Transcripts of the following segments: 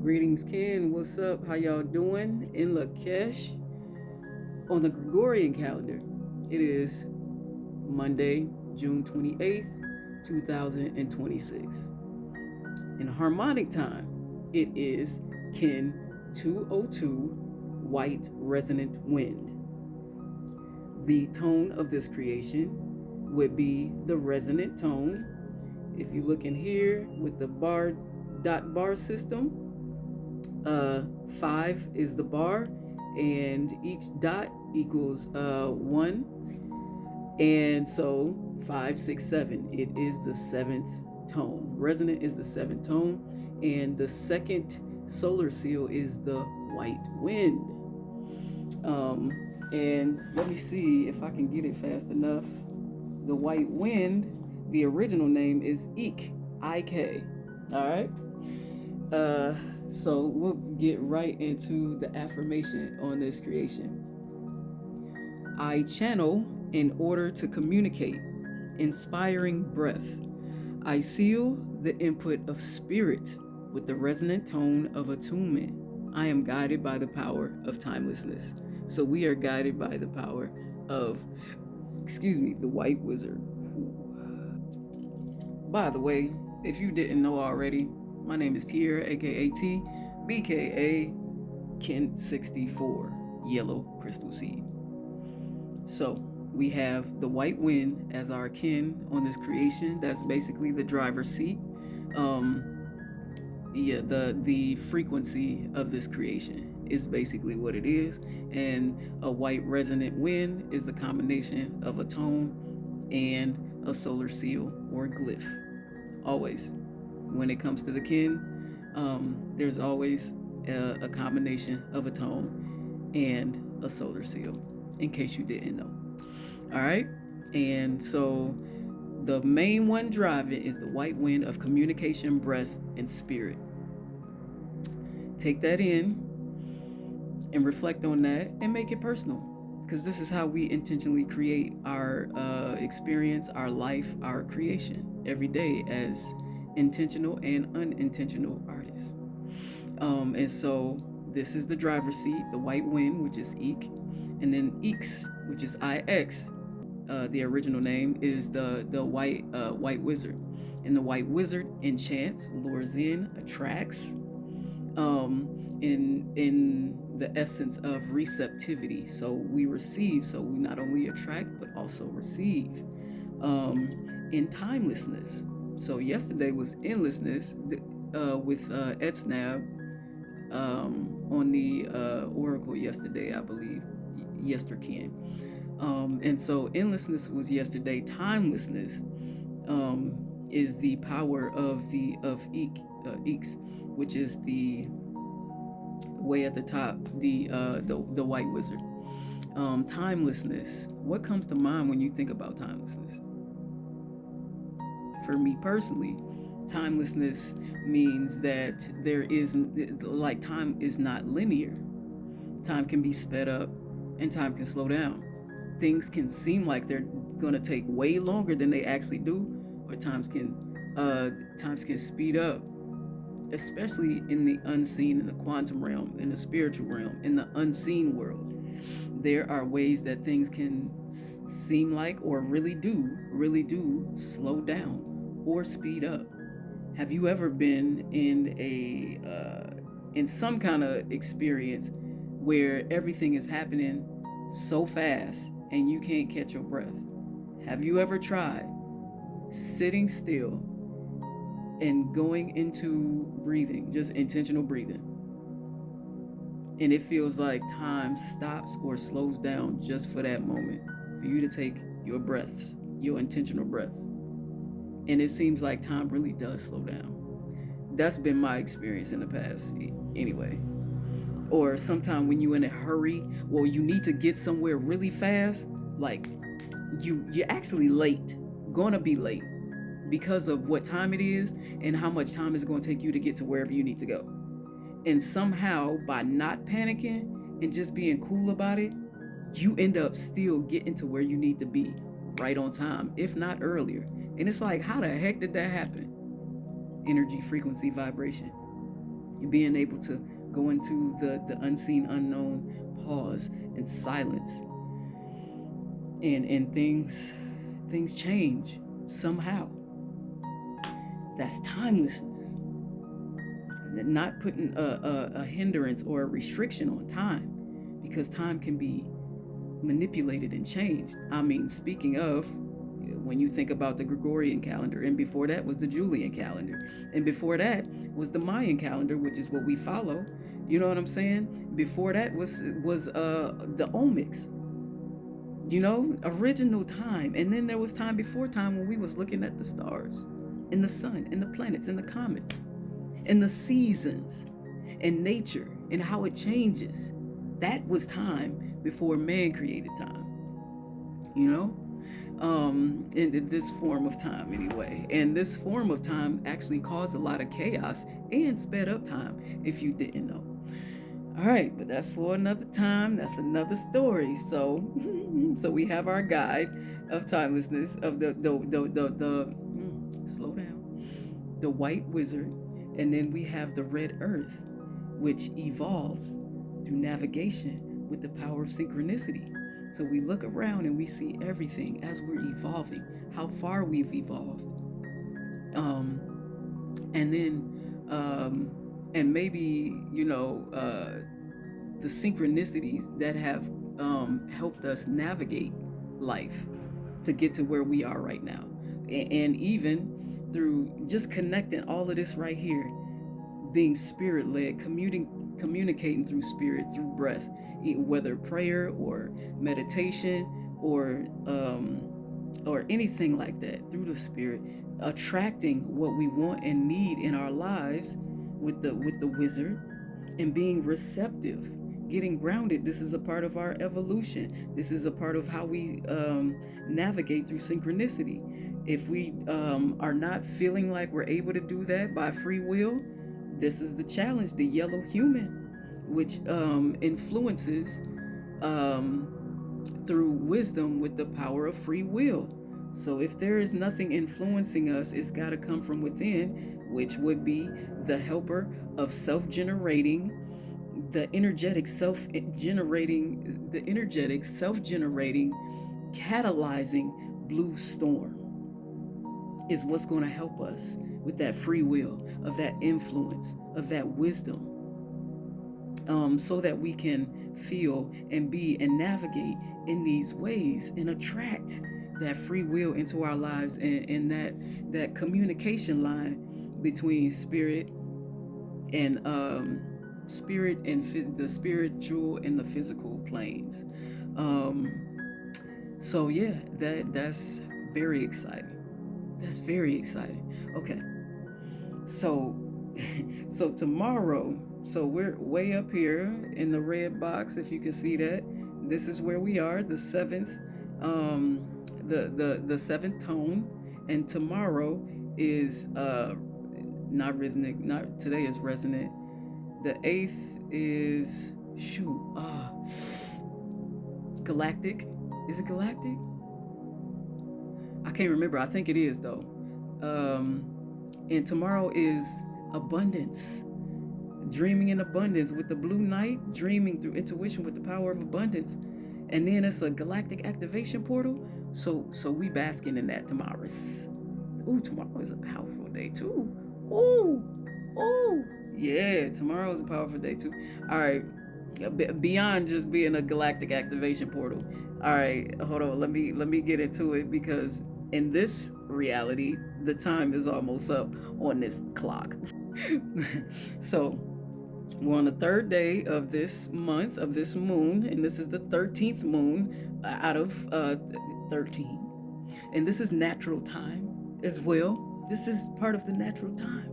Greetings, Ken. What's up? How y'all doing? In Lakesh, on the Gregorian calendar, it is Monday, June 28th, 2026. In harmonic time, it is Ken 202 White Resonant Wind. The tone of this creation would be the resonant tone. If you look in here with the bar system, 5 is the bar, and each dot equals 1. And so 5, 6, 7, it is the 7th tone. Resonant is the 7th tone, and the second solar seal is the white wind. And let me see if I can get it fast enough. The white wind, the original name is Ik, I-K. All right. So we'll get right into the affirmation on this creation. I channel in order to communicate, inspiring breath. I seal the input of spirit with the resonant tone of attunement. I am guided by the power of timelessness. So we are guided by the power of, the white wizard. By the way, if you didn't know already, my name is Tier, aka T, BKA Ken 64, Yellow Crystal Seed. So we have the white wind as our kin on this creation. That's basically the driver's seat. The frequency of this creation is basically what it is. And a white resonant wind is the combination of a tone and a solar seal or glyph. Always, when it comes to the kin, there's always a combination of a tone and a solar seal, in case you didn't know. All right. And so the main one driving is the white wind of communication, breath, and spirit. Take that in and reflect on that and make it personal, because this is how we intentionally create our experience, our life, our creation every day as intentional and unintentional artists. And so this is the driver's seat, the white wind, which is Ik, and then Ix, which is IX. The original name is the white wizard, and the white wizard enchants, lures in, attracts, in the essence of receptivity. So we receive, so we not only attract but also receive. In timelessness. So yesterday was endlessness with Etsnab on the Oracle yesterday, I believe, yesterkin. And so endlessness was yesterday. Timelessness is the power of Ix, which is the way at the top, the white wizard. Timelessness. What comes to mind when you think about timelessness? For me personally, timelessness means that time is not linear. Time can be sped up and time can slow down. Things can seem like they're going to take way longer than they actually do, or times can speed up, especially in the unseen, in the quantum realm, in the spiritual realm, in the unseen world. There are ways that things can seem like, or really do slow down or speed up. Have you ever been in some kind of experience where everything is happening so fast and you can't catch your breath? Have you ever tried sitting still and going into breathing, just intentional breathing, and it feels like time stops or slows down just for that moment, for you to take your breaths, your intentional breaths, and it seems like time really does slow down? That's been my experience in the past anyway. Or sometime when you're in a hurry, or you need to get somewhere really fast, like you're actually late, gonna be late because of what time it is and how much time it's going to take you to get to wherever you need to go. And somehow, by not panicking and just being cool about it, you end up still getting to where you need to be right on time, if not earlier. And it's like, how the heck did that happen? Energy, frequency, vibration. being able to go into the unseen, unknown, pause and silence, and things change somehow. That's timelessness. Not putting a hindrance or a restriction on time, because time can be manipulated and changed. I mean, speaking of, when you think about the Gregorian calendar, and before that was the Julian calendar, and before that was the Mayan calendar, which is what we follow. You know what I'm saying? Before that was the Olmecs. Original time. And then there was time before time when we was looking at the stars and the sun and the planets and the comets and the seasons and nature and how it changes. That was time before man created time, in this form of time anyway. And this form of time actually caused a lot of chaos and sped up time, if you didn't know. All right, but that's for another time. That's another story. So we have our guide of timelessness of the slow down, the white wizard, and then we have the red earth, which evolves through navigation with the power of synchronicity. So we look around and we see everything as we're evolving, how far we've evolved, and then and maybe the synchronicities that have helped us navigate life to get to where we are right now, and even through just connecting all of this right here, being spirit-led, communicating through spirit, through breath, whether prayer or meditation or anything like that, through the spirit, attracting what we want and need in our lives with the wizard, and being receptive, getting grounded. This is a part of our evolution. This is a part of how we navigate through synchronicity. If we are not feeling like we're able to do that by free will, this is the challenge, the yellow human, which influences through wisdom with the power of free will. So if there is nothing influencing us, it's got to come from within, which would be the helper of self-generating, the energetic self-generating, catalyzing blue storm is what's going to help us with that free will, of that influence, of that wisdom, so that we can feel and be and navigate in these ways and attract that free will into our lives, and that communication line between spirit and the spiritual and the physical planes. So yeah, that's very exciting. That's very exciting. Okay. So tomorrow, so we're way up here in the red box, if you can see that. This is where we are, the seventh, the seventh tone, and tomorrow is not rhythmic. Not today is resonant. The eighth is galactic. Is it galactic? I can't remember. I think it is though. And tomorrow is abundance. Dreaming in abundance with the blue knight, dreaming through intuition with the power of abundance. And then it's a galactic activation portal. So we basking in that tomorrow. Ooh, tomorrow is a powerful day too. Ooh. Yeah, tomorrow is a powerful day too. All right. Beyond just being a galactic activation portal. All right, hold on. Let me get into it, because in this reality, the time is almost up on this clock. So we're on the third day of this month, of this moon, and this is the 13th moon out of 13. And this is natural time as well. This is part of the natural time.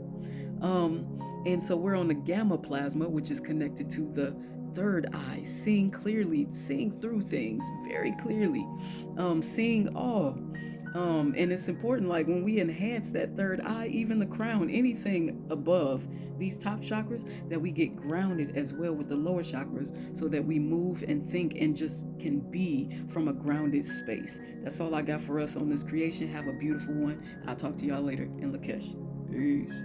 And so we're on the gamma plasma, which is connected to the third eye, seeing clearly, seeing through things very clearly, seeing all. And it's important, like when we enhance that third eye, even the crown, anything above these top chakras, that we get grounded as well with the lower chakras, so that we move and think and just can be from a grounded space. That's all I got for us on this creation. Have a beautiful one. I'll talk to y'all later in Lakesh. Peace.